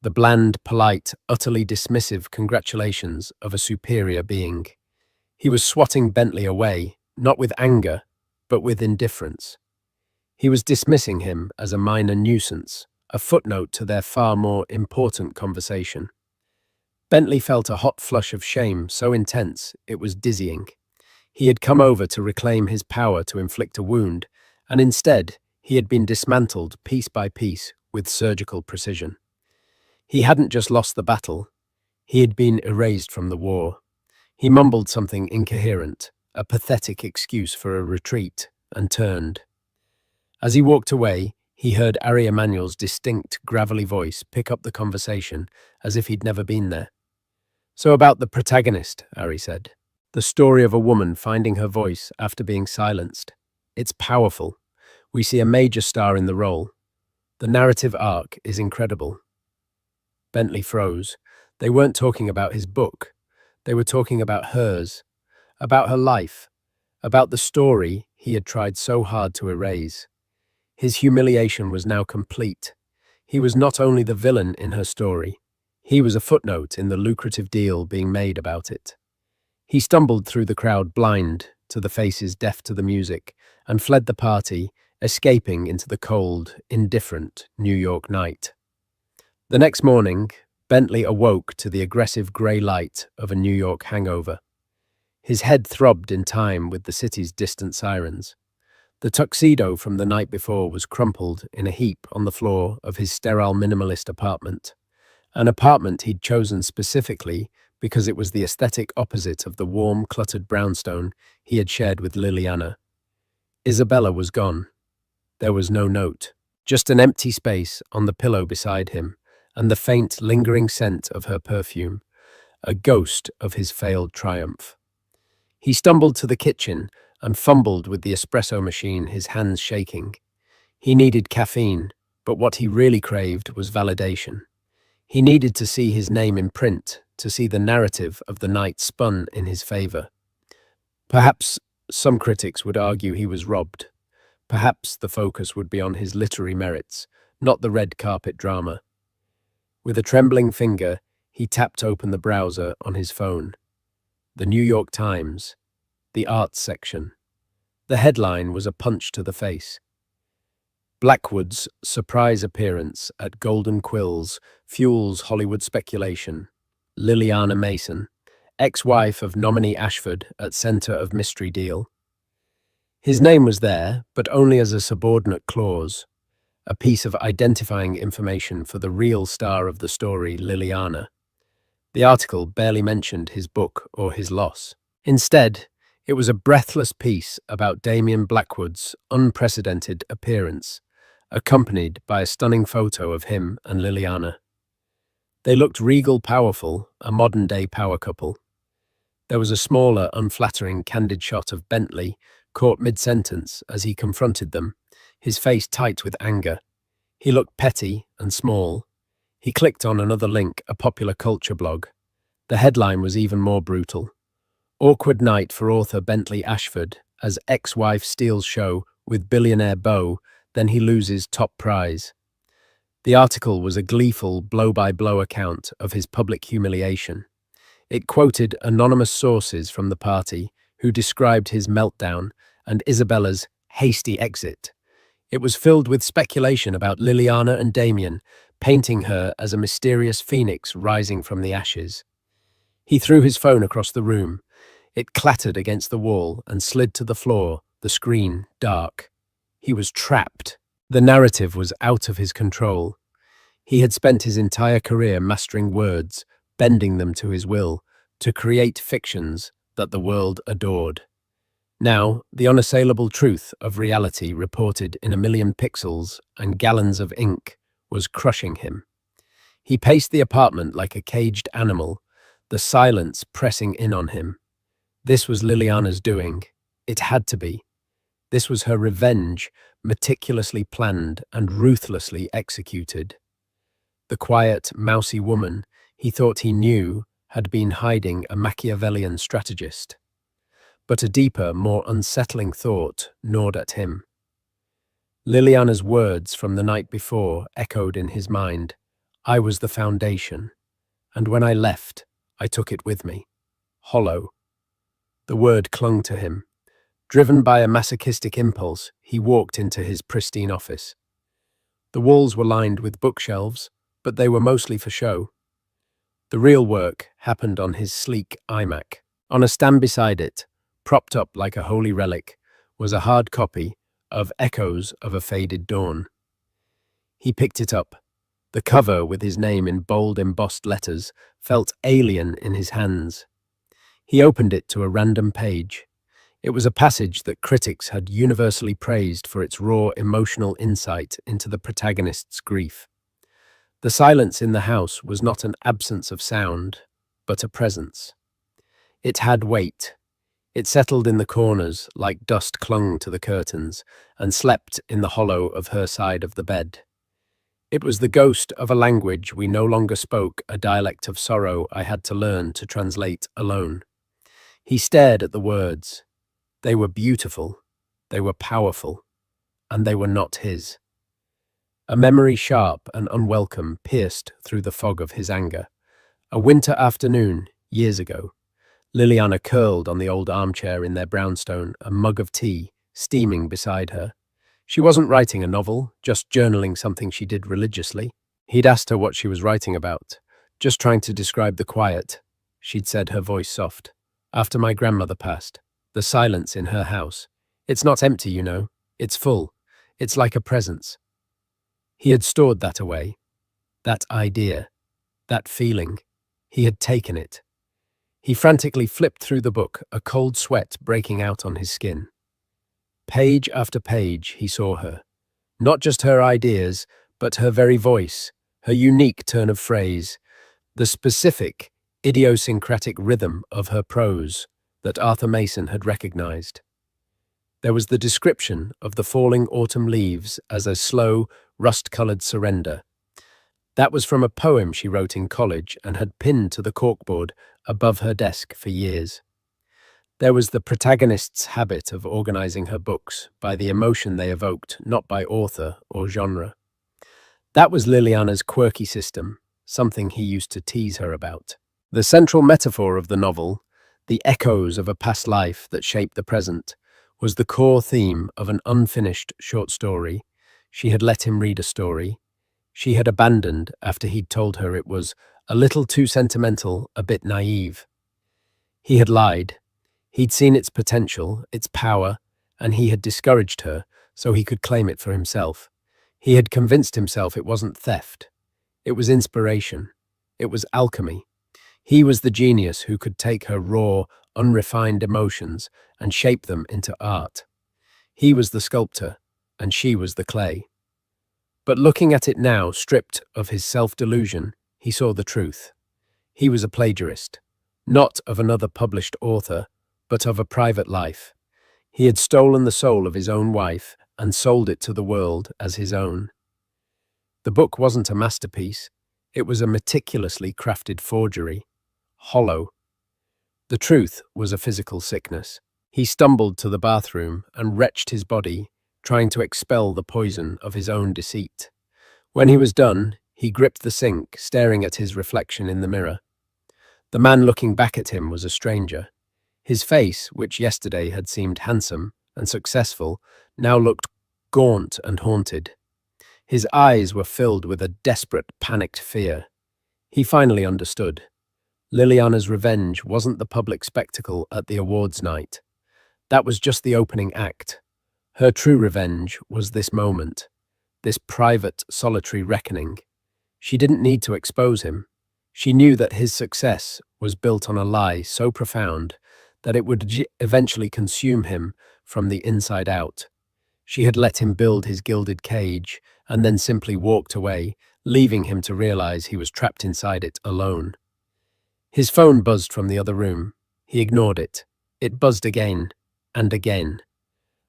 S1: The bland, polite, utterly dismissive congratulations of a superior being. He was swatting Bentley away, not with anger, but with indifference. He was dismissing him as a minor nuisance, a footnote to their far more important conversation. Bentley felt a hot flush of shame so intense it was dizzying. He had come over to reclaim his power to inflict a wound, and instead he had been dismantled piece by piece with surgical precision. He hadn't just lost the battle, he had been erased from the war. He mumbled something incoherent, a pathetic excuse for a retreat, and turned. As he walked away, he heard Ari Emanuel's distinct, gravelly voice pick up the conversation as if he'd never been there. So about the protagonist, Ari said. The story of a woman finding her voice after being silenced. It's powerful. We see a major star in the role. The narrative arc is incredible. Bentley froze. They weren't talking about his book. They were talking about hers, about her life, about the story he had tried so hard to erase. His humiliation was now complete. He was not only the villain in her story, he was a footnote in the lucrative deal being made about it. He stumbled through the crowd blind to the faces deaf to the music and fled the party, escaping into the cold, indifferent New York night. The next morning, Bentley awoke to the aggressive grey light of a New York hangover. His head throbbed in time with the city's distant sirens. The tuxedo from the night before was crumpled in a heap on the floor of his sterile minimalist apartment, an apartment he'd chosen specifically because it was the aesthetic opposite of the warm, cluttered brownstone he had shared with Liliana. Isabella was gone. There was no note, just an empty space on the pillow beside him, and the faint, lingering scent of her perfume, a ghost of his failed triumph. He stumbled to the kitchen and fumbled with the espresso machine, his hands shaking. He needed caffeine, but what he really craved was validation. He needed to see his name in print, to see the narrative of the night spun in his favor. Perhaps some critics would argue he was robbed. Perhaps the focus would be on his literary merits, not the red carpet drama. With a trembling finger, he tapped open the browser on his phone. The New York Times, the arts section. The headline was a punch to the face. Blackwood's surprise appearance at Golden Quills fuels Hollywood speculation. Liliana Mason, ex-wife of nominee Ashford at center of mystery deal. His name was there, but only as a subordinate clause, a piece of identifying information for the real star of the story, Liliana. The article barely mentioned his book or his loss. Instead, it was a breathless piece about Damien Blackwood's unprecedented appearance, accompanied by a stunning photo of him and Liliana. They looked regal, powerful, a modern-day power couple. There was a smaller, unflattering, candid shot of Bentley, caught mid-sentence as he confronted them, his face tight with anger. He looked petty and small. He clicked on another link, a popular culture blog. The headline was even more brutal. Awkward night for author Bentley Ashford as ex-wife steals show with billionaire beau, then he loses top prize. The article was a gleeful blow-by-blow account of his public humiliation. It quoted anonymous sources from the party who described his meltdown and Isabella's hasty exit. It was filled with speculation about Liliana and Damien, painting her as a mysterious phoenix rising from the ashes. He threw his phone across the room. It clattered against the wall and slid to the floor, the screen dark. He was trapped. The narrative was out of his control. He had spent his entire career mastering words, bending them to his will, to create fictions that the world adored. Now, the unassailable truth of reality reported in a million pixels and gallons of ink was crushing him. He paced the apartment like a caged animal, the silence pressing in on him. This was Liliana's doing. It had to be. This was her revenge, meticulously planned and ruthlessly executed. The quiet, mousy woman he thought he knew had been hiding a Machiavellian strategist. But a deeper, more unsettling thought gnawed at him. Liliana's words from the night before echoed in his mind. I was the foundation, and when I left, I took it with me. Hollow. The word clung to him. Driven by a masochistic impulse, he walked into his pristine office. The walls were lined with bookshelves, but they were mostly for show. The real work happened on his sleek iMac. On a stand beside it, propped up like a holy relic, was a hard copy of Echoes of a Faded Dawn. He picked it up. The cover, with his name in bold embossed letters, felt alien in his hands. He opened it to a random page. It was a passage that critics had universally praised for its raw emotional insight into the protagonist's grief. The silence in the house was not an absence of sound. but a presence. It had weight. It settled in the corners like dust clung to the curtains and slept in the hollow of her side of the bed. It was the ghost of a language we no longer spoke, a dialect of sorrow I had to learn to translate alone. He stared at the words. They were beautiful, they were powerful, and they were not his. A memory sharp and unwelcome pierced through the fog of his anger. A winter afternoon, years ago, Liliana curled on the old armchair in their brownstone, a mug of tea steaming beside her. She wasn't writing a novel, just journaling something she did religiously. He'd asked her what she was writing about. Just trying to describe the quiet, she'd said, her voice soft. After my grandmother passed, the silence in her house. It's not empty, you know. It's full. It's like a presence. He had stored that away. That idea. That feeling. He had taken it. He frantically flipped through the book, a cold sweat breaking out on his skin. Page after page, he saw her. Not just her ideas, but her very voice, her unique turn of phrase, the specific, idiosyncratic rhythm of her prose that Arthur Mason had recognized. There was the description of the falling autumn leaves as a slow, rust-colored surrender. That was from a poem she wrote in college and had pinned to the corkboard above her desk for years. There was the protagonist's habit of organizing her books by the emotion they evoked, not by author or genre. That was Liliana's quirky system, something he used to tease her about. The central metaphor of the novel, the echoes of a past life that shaped the present, was the core theme of an unfinished short story. She had let him read a story. She had abandoned after he'd told her it was a little too sentimental, a bit naive. He had lied. He'd seen its potential, its power, and he had discouraged her so he could claim it for himself. He had convinced himself it wasn't theft. It was inspiration. It was alchemy. He was the genius who could take her raw, unrefined emotions and shape them into art. He was the sculptor, and she was the clay. But looking at it now, stripped of his self-delusion, he saw the truth. He was a plagiarist, not of another published author, but of a private life. He had stolen the soul of his own wife and sold it to the world as his own. The book wasn't a masterpiece. It was a meticulously crafted forgery, hollow. The truth was a physical sickness. He stumbled to the bathroom and wrenched his body, trying to expel the poison of his own deceit. When he was done, he gripped the sink, staring at his reflection in the mirror. The man looking back at him was a stranger. His face, which yesterday had seemed handsome and successful, now looked gaunt and haunted. His eyes were filled with a desperate, panicked fear. He finally understood. Liliana's revenge wasn't the public spectacle at the awards night. That was just the opening act. Her true revenge was this moment, this private, solitary reckoning. She didn't need to expose him. She knew that his success was built on a lie so profound that it would eventually consume him from the inside out. She had let him build his gilded cage and then simply walked away, leaving him to realize he was trapped inside it alone. His phone buzzed from the other room. He ignored it. It buzzed again and again.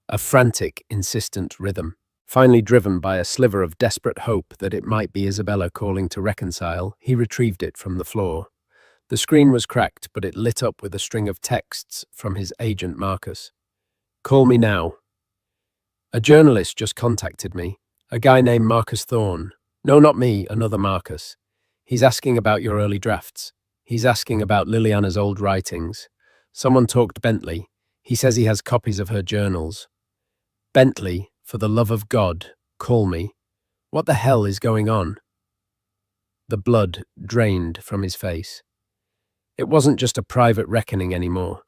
S1: A frantic, insistent rhythm, finally driven by a sliver of desperate hope that it might be Isabella calling to reconcile. He retrieved it from the floor. The screen was cracked, but it lit up with a string of texts from his agent Marcus. Call me now. A journalist just contacted me. A guy named Marcus Thorne. No, not me, another Marcus. He's asking about your early drafts. He's asking about Liliana's old writings. Someone talked Bentley. He says he has copies of her journals. Bentley, for the love of God, call me. What the hell is going on? The blood drained from his face. It wasn't just a private reckoning anymore.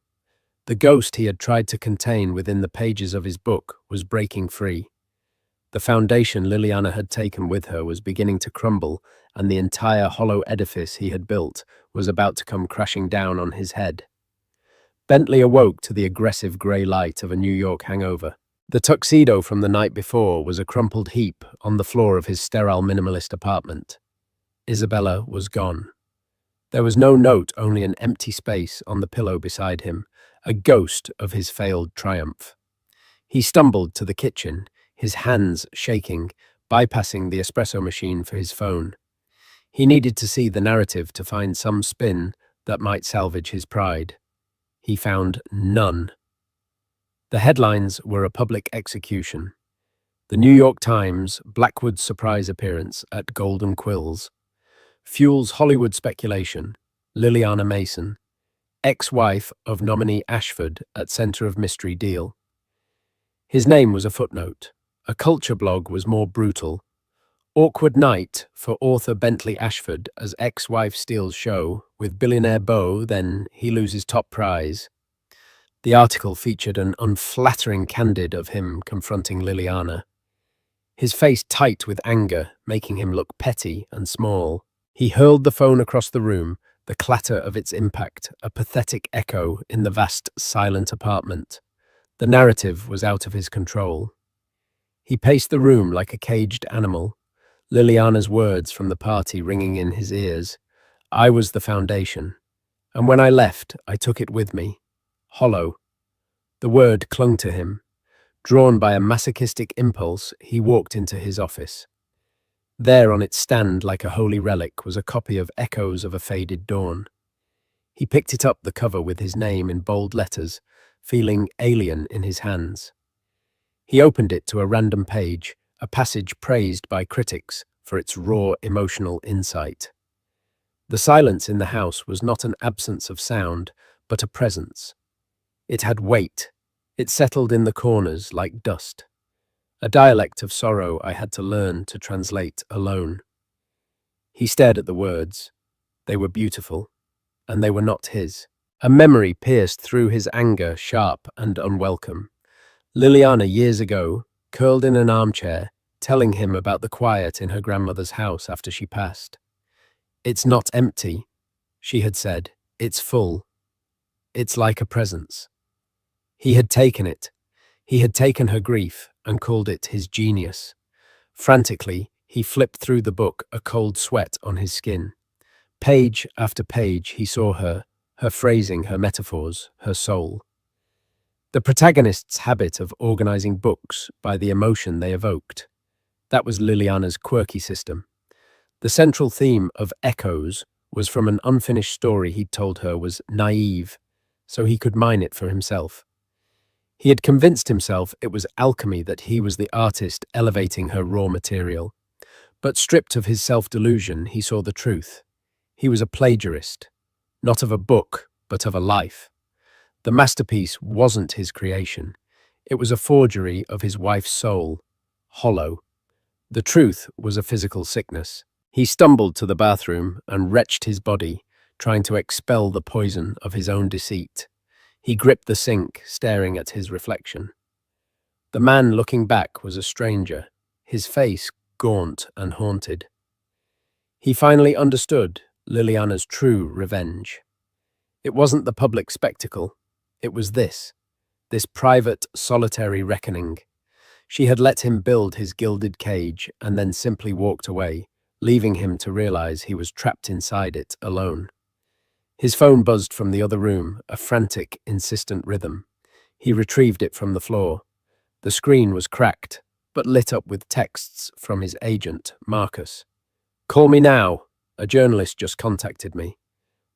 S1: The ghost he had tried to contain within the pages of his book was breaking free. The foundation Liliana had taken with her was beginning to crumble, and the entire hollow edifice he had built was about to come crashing down on his head. Bentley awoke to the aggressive grey light of a New York hangover. The tuxedo from the night before was a crumpled heap on the floor of his sterile minimalist apartment. Isabella was gone. There was no note, only an empty space on the pillow beside him, a ghost of his failed triumph. He stumbled to the kitchen, his hands shaking, bypassing the espresso machine for his phone. He needed to see the narrative to find some spin that might salvage his pride. He found none. The headlines were a public execution. The New York Times, Blackwood's surprise appearance at Golden Quills. Fuels Hollywood speculation. Liliana Mason, ex-wife of nominee Ashford at center of mystery deal. His name was a footnote. A culture blog was more brutal. Awkward night for author Bentley Ashford as ex-wife steals show with billionaire beau, then he loses top prize. The article featured an unflattering candid of him confronting Liliana. His face tight with anger, making him look petty and small. He hurled the phone across the room, the clatter of its impact, a pathetic echo in the vast, silent apartment. The narrative was out of his control. He paced the room like a caged animal, Liliana's words from the party ringing in his ears. I was the foundation, and when I left, I took it with me. Hollow. The word clung to him. Drawn by a masochistic impulse, he walked into his office. There on its stand like a holy relic was a copy of Echoes of a Faded Dawn. He picked it up, the cover with his name in bold letters, feeling alien in his hands. He opened it to a random page, a passage praised by critics for its raw emotional insight. The silence in the house was not an absence of sound, but a presence. It had weight. It settled in the corners like dust. A dialect of sorrow I had to learn to translate alone. He stared at the words. They were beautiful, and they were not his. A memory pierced through his anger, sharp and unwelcome. Liliana, years ago, curled in an armchair, telling him about the quiet in her grandmother's house after she passed. It's not empty, she had said. It's full. It's like a presence. He had taken it. He had taken her grief and called it his genius. Frantically, he flipped through the book, a cold sweat on his skin. Page after page, he saw her phrasing, her metaphors, her soul. The protagonist's habit of organizing books by the emotion they evoked. That was Liliana's quirky system. The central theme of Echoes was from an unfinished story he'd told her was naive, so he could mine it for himself. He had convinced himself it was alchemy, that he was the artist elevating her raw material. But stripped of his self-delusion, he saw the truth. He was a plagiarist, not of a book, but of a life. The masterpiece wasn't his creation. It was a forgery of his wife's soul, hollow. The truth was a physical sickness. He stumbled to the bathroom and wrenched his body, trying to expel the poison of his own deceit. He gripped the sink, staring at his reflection. The man looking back was a stranger, his face gaunt and haunted. He finally understood Liliana's true revenge. It wasn't the public spectacle. It was this private, solitary reckoning. She had let him build his gilded cage and then simply walked away, leaving him to realize he was trapped inside it alone. His phone buzzed from the other room, a frantic, insistent rhythm. He retrieved it from the floor. The screen was cracked, but lit up with texts from his agent, Marcus. Call me now. A journalist just contacted me.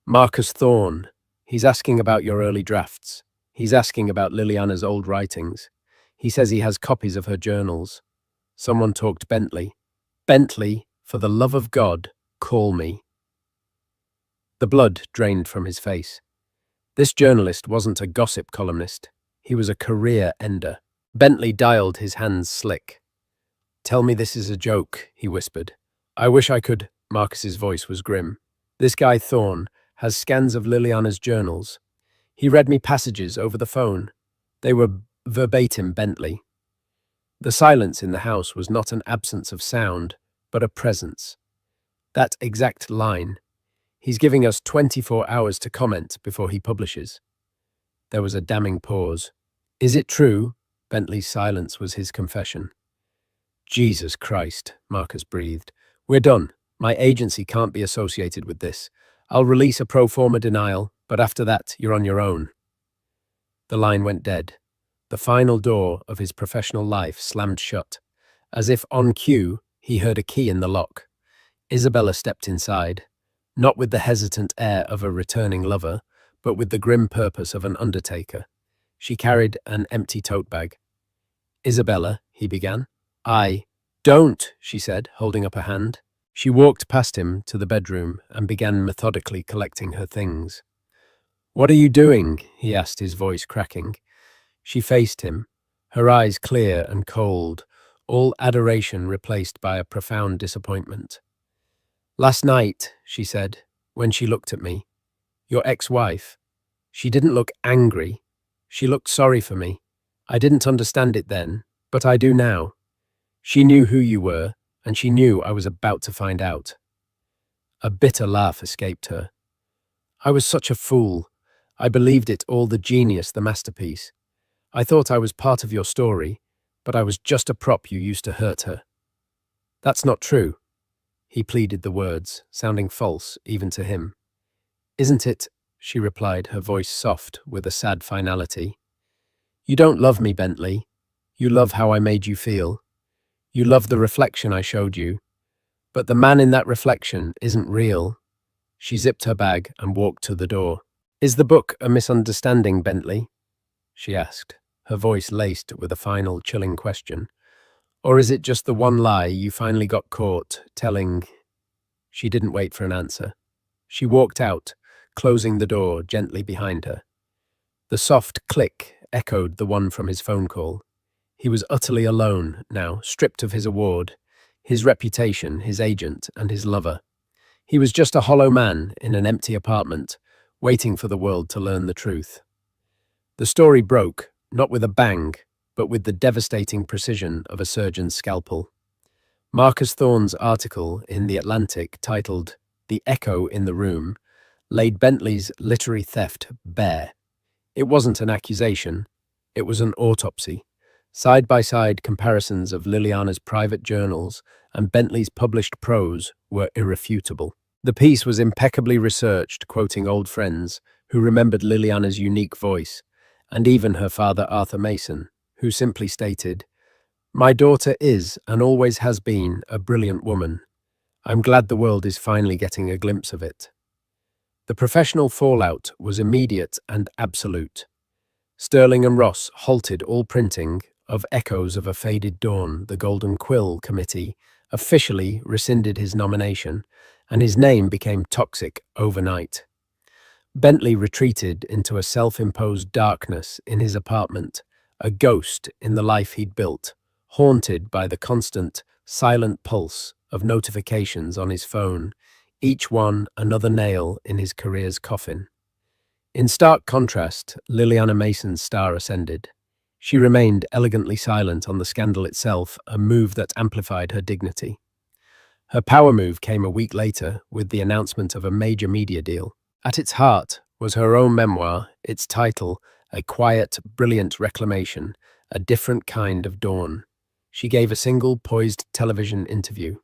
S1: Marcus Thorne. He's asking about your early drafts. He's asking about Liliana's old writings. He says he has copies of her journals. Someone talked Bentley. Bentley, for the love of God, call me. The blood drained from his face. This journalist wasn't a gossip columnist. He was a career ender. Bentley dialed, his hands slick. Tell me this is a joke, he whispered. I wish I could. Marcus's voice was grim. This guy Thorne has scans of Liliana's journals. He read me passages over the phone. They were verbatim Bentley. The silence in the house was not an absence of sound, but a presence. That exact line. He's giving us 24 hours to comment before he publishes. There was a damning pause. Is it true? Bentley's silence was his confession. Jesus Christ, Marcus breathed. We're done. My agency can't be associated with this. I'll release a pro forma denial, but after that, you're on your own." The line went dead. The final door of his professional life slammed shut. As if on cue, he heard a key in the lock. Isabella stepped inside, not with the hesitant air of a returning lover, but with the grim purpose of an undertaker. She carried an empty tote bag. "Isabella," he began. "Don't," she said, holding up a hand. She walked past him to the bedroom and began methodically collecting her things. "What are you doing?" he asked, his voice cracking. She faced him, her eyes clear and cold, all adoration replaced by a profound disappointment. "Last night," she said, when she looked at me, "your ex-wife, she didn't look angry. She looked sorry for me. I didn't understand it then, but I do now. She knew who you were, and she knew I was about to find out." A bitter laugh escaped her. "I was such a fool. I believed it all, the genius, the masterpiece. I thought I was part of your story, but I was just a prop you used to hurt her." "That's not true." He pleaded the words, sounding false even to him. "Isn't it?" she replied, her voice soft with a sad finality. "You don't love me, Bentley. You love how I made you feel. You love the reflection I showed you. But the man in that reflection isn't real." She zipped her bag and walked to the door. "Is the book a misunderstanding, Bentley?" she asked, her voice laced with a final chilling question. "Or is it just the one lie you finally got caught telling?" She didn't wait for an answer. She walked out, closing the door gently behind her. The soft click echoed the one from his phone call. He was utterly alone now, stripped of his award, his reputation, his agent, and his lover. He was just a hollow man in an empty apartment, waiting for the world to learn the truth. The story broke, not with a bang, but with the devastating precision of a surgeon's scalpel. Marcus Thorne's article in The Atlantic, titled "The Echo in the Room," laid Bentley's literary theft bare. It wasn't an accusation, it was an autopsy. Side-by-side comparisons of Liliana's private journals and Bentley's published prose were irrefutable. The piece was impeccably researched, quoting old friends who remembered Liliana's unique voice, and even her father Arthur Mason, who simply stated, "My daughter is and always has been a brilliant woman. I'm glad the world is finally getting a glimpse of it." The professional fallout was immediate and absolute. Sterling and Ross halted all printing of Echoes of a Faded Dawn. The Golden Quill Committee officially rescinded his nomination, and his name became toxic overnight. Bentley retreated into a self-imposed darkness in his apartment, a ghost in the life he'd built, haunted by the constant, silent pulse of notifications on his phone, each one another nail in his career's coffin. In stark contrast, Liliana Mason's star ascended. She remained elegantly silent on the scandal itself, a move that amplified her dignity. Her power move came a week later with the announcement of a major media deal. At its heart was her own memoir, its title, A Quiet, Brilliant Reclamation, A Different Kind of Dawn. She gave a single, poised television interview.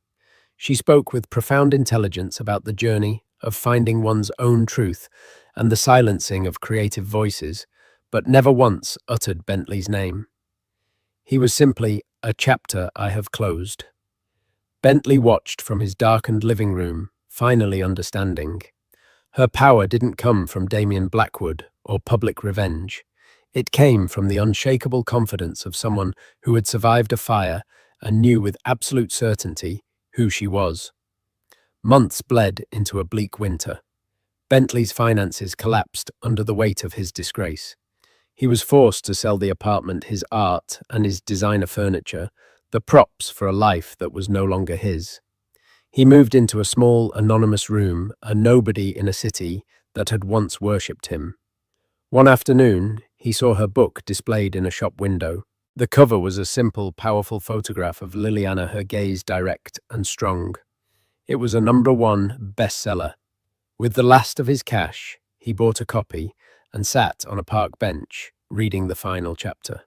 S1: She spoke with profound intelligence about the journey of finding one's own truth and the silencing of creative voices, but never once uttered Bentley's name. He was simply a chapter I have closed. Bentley watched from his darkened living room, finally understanding. Her power didn't come from Damian Blackwood or public revenge. It came from the unshakable confidence of someone who had survived a fire and knew with absolute certainty who she was. Months bled into a bleak winter. Bentley's finances collapsed under the weight of his disgrace. He was forced to sell the apartment, his art, and his designer furniture, the props for a life that was no longer his. He moved into a small, anonymous room, a nobody in a city that had once worshipped him. One afternoon, he saw her book displayed in a shop window. The cover was a simple, powerful photograph of Liliana, her gaze direct and strong. It was a #1 bestseller. With the last of his cash, he bought a copy and sat on a park bench, reading the final chapter.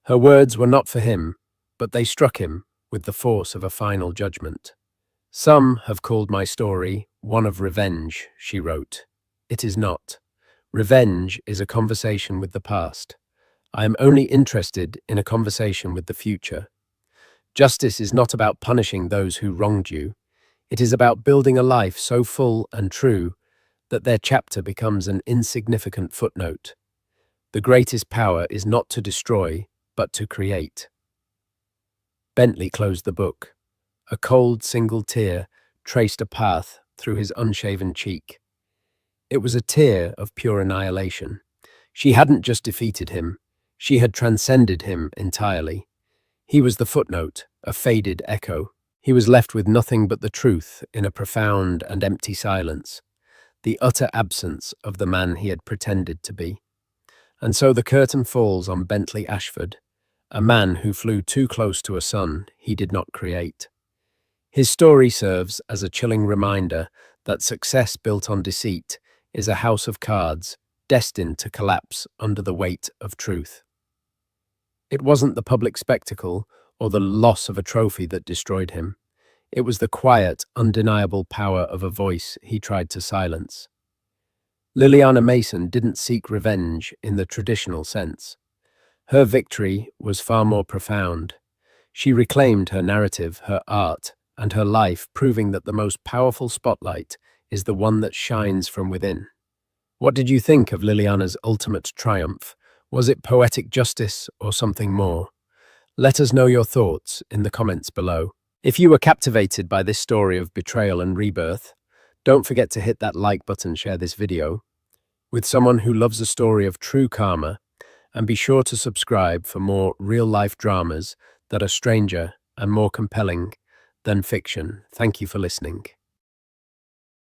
S1: Her words were not for him, but they struck him with the force of a final judgment. Some have called my story one of revenge, she wrote. It is not. Revenge is a conversation with the past. I am only interested in a conversation with the future. Justice is not about punishing those who wronged you. It is about building a life so full and true that their chapter becomes an insignificant footnote. The greatest power is not to destroy, but to create. Bentley closed the book. A cold single tear traced a path through his unshaven cheek. It was a tear of pure annihilation. She hadn't just defeated him, she had transcended him entirely. He was the footnote, a faded echo. He was left with nothing but the truth in a profound and empty silence, the utter absence of the man he had pretended to be. And so the curtain falls on Bentley Ashford, a man who flew too close to a sun he did not create. His story serves as a chilling reminder that success built on deceit is a house of cards destined to collapse under the weight of truth. It wasn't the public spectacle or the loss of a trophy that destroyed him. It was the quiet, undeniable power of a voice he tried to silence. Liliana Mason didn't seek revenge in the traditional sense. Her victory was far more profound. She reclaimed her narrative, her art, and her life, proving that the most powerful spotlight is the one that shines from within. What did you think of Liliana's ultimate triumph? Was it poetic justice or something more? Let us know your thoughts in the comments below. If you were captivated by this story of betrayal and rebirth, don't forget to hit that like button, share this video with someone who loves a story of true karma, and be sure to subscribe for more real-life dramas that are stranger and more compelling than fiction. Thank you for listening.